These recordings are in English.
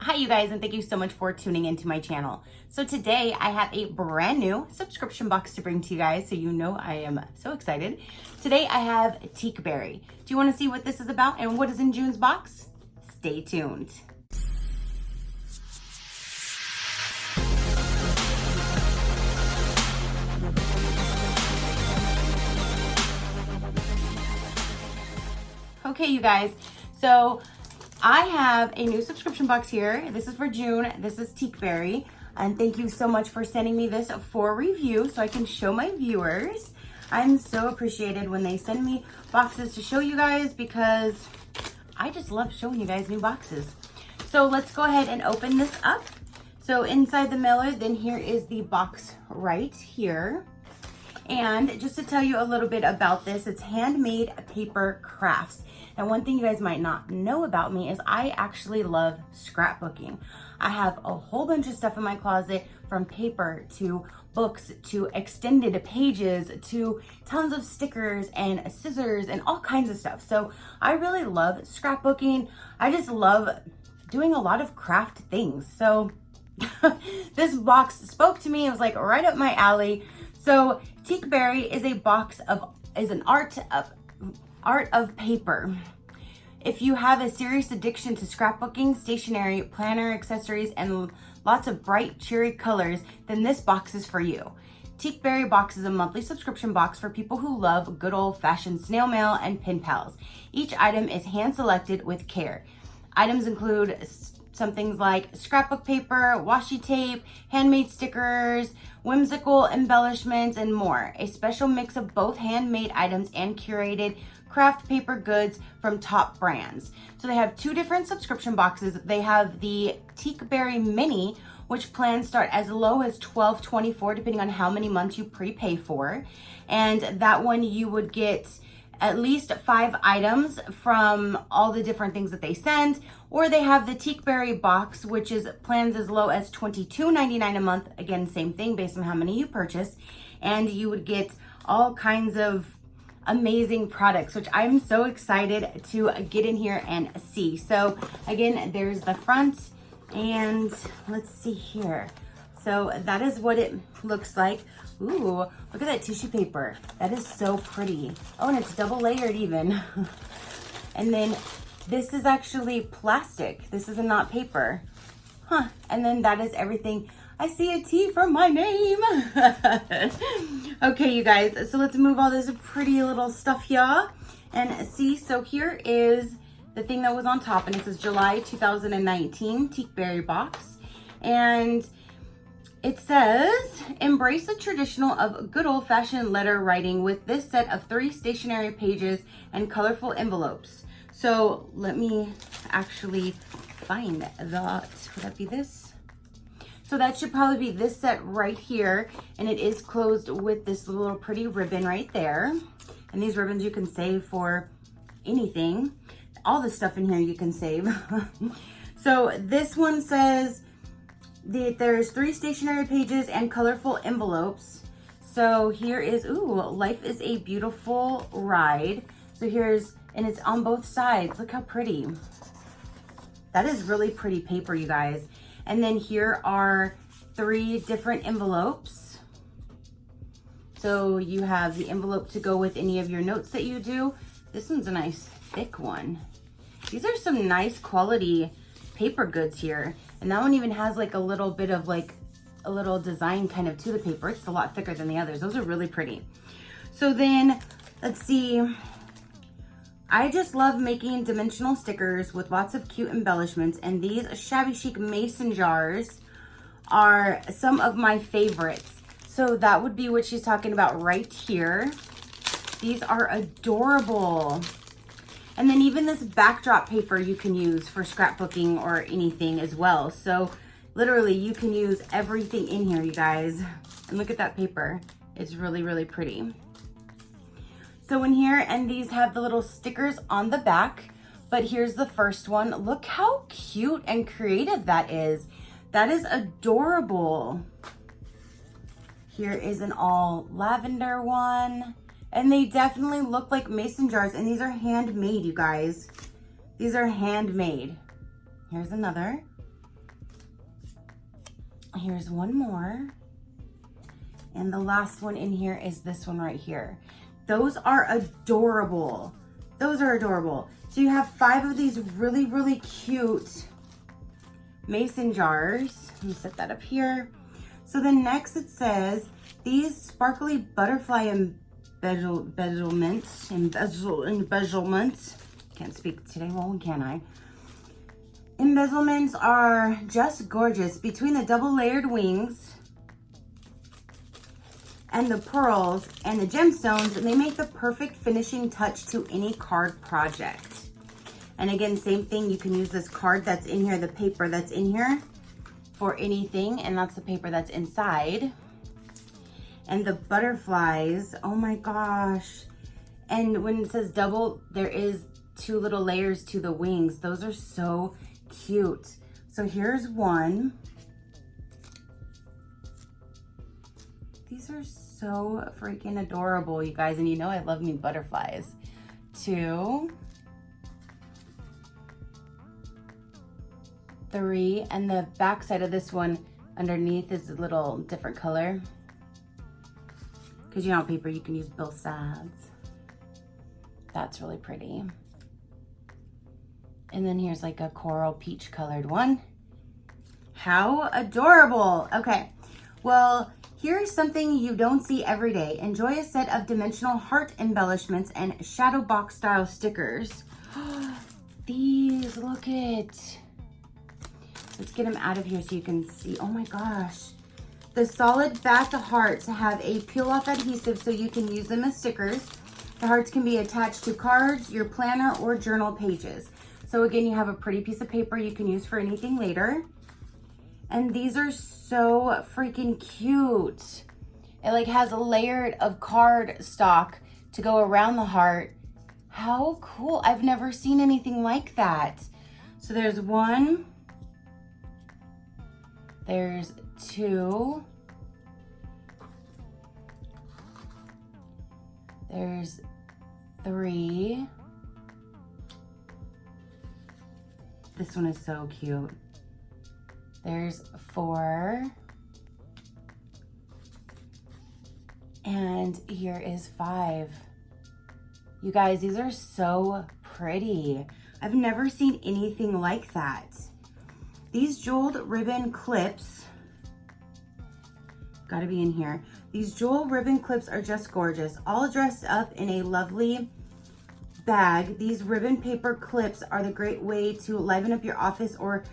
Hi you guys, and thank you so much for tuning into my channel. So today I have a brand new subscription box to bring to you guys, so you know I am so excited. Today I have Teakberry. Do you want to see what this is about and what is in June's box? Stay tuned. Okay, you guys, so I have a new subscription box here. This is for June. This is Teakberry. And thank you so much for sending me this for review so I can show my viewers. I'm so appreciated when they send me boxes to show you guys because I just love showing you guys new boxes. So let's go ahead and open this up. So inside the mailer, then here is the box right here. And just to tell you a little bit about this, it's handmade paper crafts. And one thing you guys might not know about me is I actually love scrapbooking. I have a whole bunch of stuff in my closet, from paper to books to extended pages to tons of stickers and scissors and all kinds of stuff. So I really love scrapbooking. I just love doing a lot of craft things. So this box spoke to me. It was like right up my alley. So Teakberry is an art of paper. If you have a serious addiction to scrapbooking, stationery, planner accessories, and lots of bright, cheery colors, then this box is for you. Teakberry Box is a monthly subscription box for people who love good old-fashioned snail mail and pen pals. Each item is hand-selected with care. Items include some things like scrapbook paper, washi tape, handmade stickers, whimsical embellishments, and more. A special mix of both handmade items and curated craft paper goods from top brands. So they have two different subscription boxes. They have the Teakberry Mini, which plans start as low as $12.24 depending on how many months you prepay for. And that one you would get at least 5 items from all the different things that they send. Or they have the Teakberry Box, which is plans as low as $22.99 a month. Again, same thing based on how many you purchase. And you would get all kinds of amazing products, which I'm so excited to get in here and see. So again, there's the front, and let's see here. So that is what it looks like. Ooh, look at that tissue paper. That is so pretty. Oh, and it's double layered even. And then this is actually plastic. This is not paper. Huh, and then that is everything. I see a T from my name. Okay, you guys, so let's move all this pretty little stuff here and see. So here is the thing that was on top, and it says July 2019 Teakberry Box. And it says, embrace the traditional of good old-fashioned letter writing with this set of 3 stationery pages and colorful envelopes. So let me actually find that. Would that be this? So that should probably be this set right here. And it is closed with this little pretty ribbon right there. And these ribbons you can save for anything. All the stuff in here you can save. So this one says that there's 3 stationery pages and colorful envelopes. So here is, ooh, life is a beautiful ride. So here's, and it's on both sides. Look how pretty. That is really pretty paper, you guys. And then here are 3 different envelopes. So you have the envelope to go with any of your notes that you do. This one's a nice thick one. These are some nice quality paper goods here. And that one even has like a little bit of like a little design kind of to the paper. It's a lot thicker than the others. Those are really pretty. So then let's see. I just love making dimensional stickers with lots of cute embellishments, and these shabby chic mason jars are some of my favorites. So that would be what she's talking about right here. These are adorable. And then even this backdrop paper you can use for scrapbooking or anything as well. So literally you can use everything in here, you guys. And look at that paper. It's really, really pretty. So in here, and these have the little stickers on the back, but here's the first one. Look how cute and creative that is. That is adorable. Here is an all lavender one, and they definitely look like mason jars, and these are handmade, you guys. These are handmade. Here's another. Here's one more. And the last one in here is this one right here. Those are adorable. Those are adorable. So you have 5 of these really, really cute mason jars. Let me set that up here. So then next it says, these sparkly butterfly embezzlements. Can't speak today, well, can I? Embezzlements are just gorgeous. Between the double layered wings and the pearls and the gemstones, and they make the perfect finishing touch to any card project. And again, same thing, you can use this card that's in here, the paper that's in here for anything, and that's the paper that's inside. And the butterflies, oh my gosh. And when it says double, there is 2 little layers to the wings. Those are so cute. So here's one. These are so freaking adorable, you guys. And you know I love me butterflies. 2, 3, and the back side of this one underneath is a little different color. Because you know on paper you can use both sides. That's really pretty. And then here's like a coral peach colored one. How adorable. Okay, well, here's something you don't see every day. Enjoy a set of dimensional heart embellishments and shadow box style stickers. These, look it. Let's get them out of here so you can see. Oh my gosh. The solid bath hearts have a peel off adhesive so you can use them as stickers. The hearts can be attached to cards, your planner, or journal pages. So again, you have a pretty piece of paper you can use for anything later. And these are so freaking cute. It like has a layer of card stock to go around the heart. How cool. I've never seen anything like that. So there's 1, there's 2, there's 3. This one is so cute. There's 4. And here is 5. You guys, these are so pretty. I've never seen anything like that. These jeweled ribbon clips, gotta be in here. These jewel ribbon clips are just gorgeous. All dressed up in a lovely bag. These ribbon paper clips are the great way to liven up your office or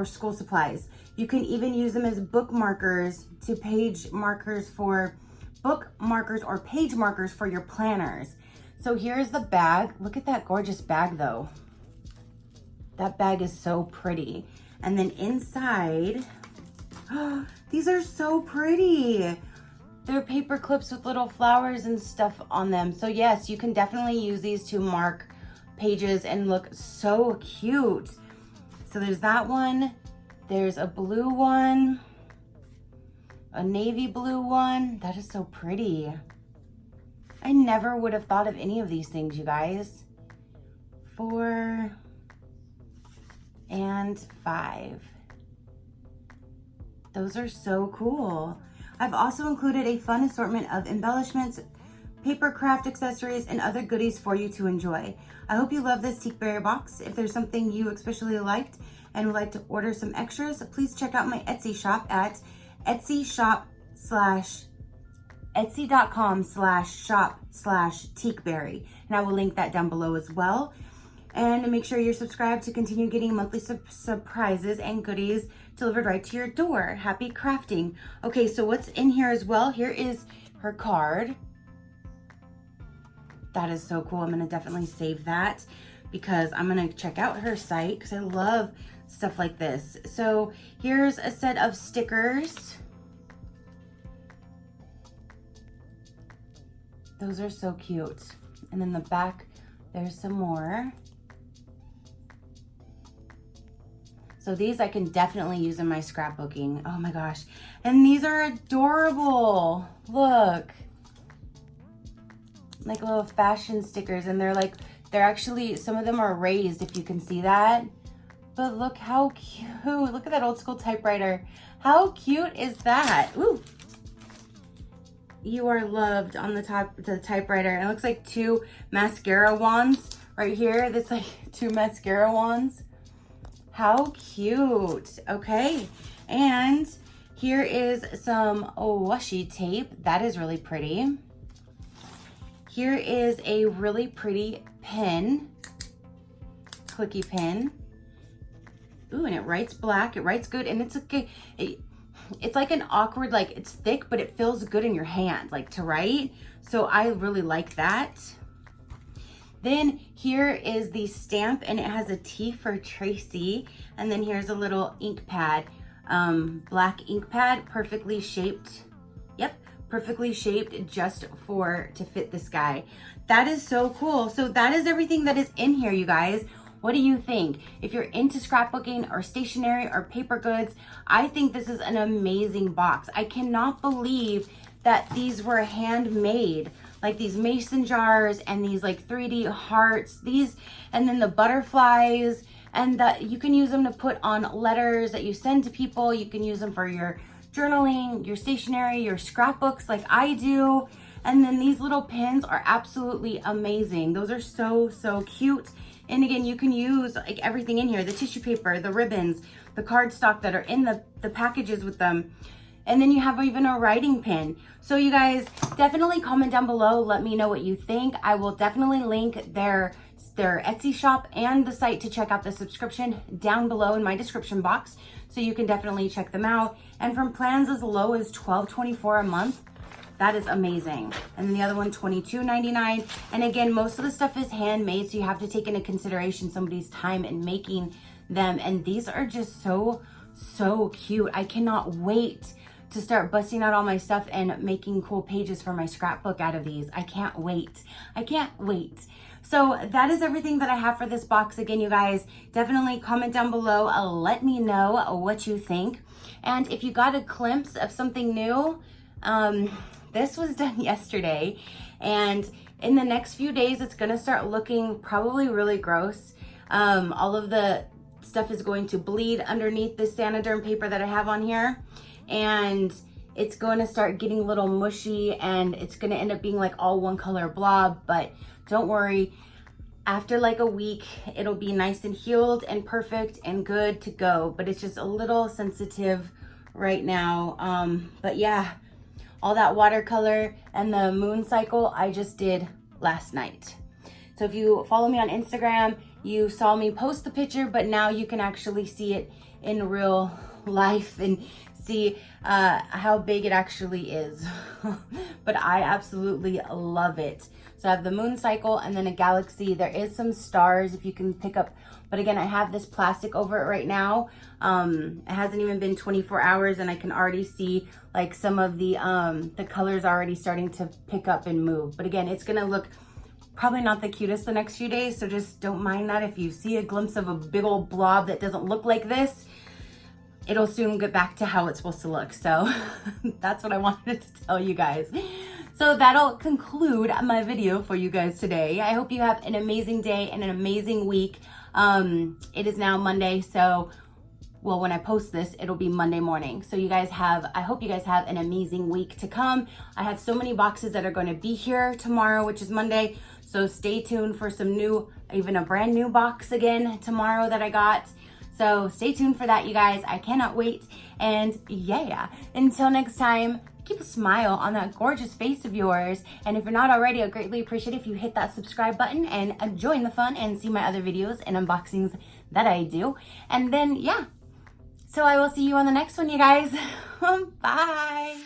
school supplies. You can even use them as bookmarkers to page markers for or page markers for your planners. So here's the bag. Look at that gorgeous bag though. That bag is so pretty. And then inside, these are so pretty. They're paper clips with little flowers and stuff on them. So yes, you can definitely use these to mark pages and look so cute. So there's that one. There's a blue one, a navy blue one. That is so pretty. I never would have thought of any of these things, you guys. 4 and 5. Those are so cool. I've also included a fun assortment of embellishments, paper craft accessories, and other goodies for you to enjoy. I hope you love this Teakberry box. If there's something you especially liked and would like to order some extras, please check out my Etsy shop at etsy.com/shop/Teakberry. And I will link that down below as well. And make sure you're subscribed to continue getting monthly surprises and goodies delivered right to your door. Happy crafting. Okay, so what's in here as well? Here is her card. That is so cool. I'm gonna definitely save that because I'm gonna check out her site because I love stuff like this. So here's a set of stickers. Those are so cute. And then the back, there's some more. So these I can definitely use in my scrapbooking. Oh my gosh. And these are adorable. Look. Like little fashion stickers, and they're actually, some of them are raised, if you can see that. But look how cute. Look at that old school typewriter. How cute is that? Ooh. You are loved on the top of the typewriter. It looks like 2 mascara wands right here. That's like 2 mascara wands. How cute. Okay. And here is some washi tape. That is really pretty. Here is a really pretty pen. Clicky pen. Ooh, and it writes black. It writes good, and it's okay. It's like an awkward, like it's thick, but it feels good in your hand, like to write. So I really like that. Then here is the stamp, and it has a T for Tracy. And then here's a little ink pad, black ink pad, perfectly shaped. Yep, perfectly shaped just to fit this guy. That is so cool. So that is everything that is in here, you guys. What do you think? If you're into scrapbooking or stationery or paper goods, I think this is an amazing box. I cannot believe that these were handmade. Like these mason jars and these like 3D hearts, these, and then the butterflies, and that you can use them to put on letters that you send to people. You can use them for your journaling, your stationery, your scrapbooks like I do. And then these little pins are absolutely amazing. Those are so, so cute. And again, you can use like everything in here, the tissue paper, the ribbons, the cardstock that are in the packages with them. And then you have even a writing pen. So you guys definitely comment down below. Let me know what you think. I will definitely link their Etsy shop and the site to check out the subscription down below in my description box. So you can definitely check them out. And from plans as low as $12.24 a month, that is amazing. And then the other one, $22.99. And again, most of the stuff is handmade, so you have to take into consideration somebody's time in making them. And these are just so, so cute. I cannot wait to start busting out all my stuff and making cool pages for my scrapbook out of these. I can't wait. I can't wait. So that is everything that I have for this box. Again, you guys, definitely comment down below. Let me know what you think. And if you got a glimpse of something new, this was done yesterday, and in the next few days, it's gonna start looking probably really gross. All of the stuff is going to bleed underneath this Sanoderm paper that I have on here, and it's going to start getting a little mushy, and it's gonna end up being like all one color blob, but don't worry. After like a week, it'll be nice and healed and perfect and good to go, but it's just a little sensitive right now. But yeah. All that watercolor and the moon cycle I just did last night. So if you follow me on Instagram, you saw me post the picture, but now you can actually see it in real life and see how big it actually is. But I absolutely love it. So I have the moon cycle and then a galaxy. There is some stars if you can pick up, but again, I have this plastic over it right now. It hasn't even been 24 hours and I can already see like some of the colors already starting to pick up and move. But again, it's gonna look probably not the cutest the next few days, so just don't mind that. If you see a glimpse of a big old blob that doesn't look like this, it'll soon get back to how it's supposed to look. So that's what I wanted to tell you guys. So that'll conclude my video for you guys today. I hope you have an amazing day and an amazing week. It is now Monday, so well, when I post this, it'll be Monday morning. So you guys I hope you guys have an amazing week to come. I have so many boxes that are going to be here tomorrow, which is Monday. So stay tuned for some new, even a brand new box again tomorrow that I got. So stay tuned for that, you guys. I cannot wait. And yeah, until next time, keep a smile on that gorgeous face of yours. And if you're not already, I'd greatly appreciate it if you hit that subscribe button and join the fun and see my other videos and unboxings that I do. And then, yeah. So I will see you on the next one, you guys. Bye.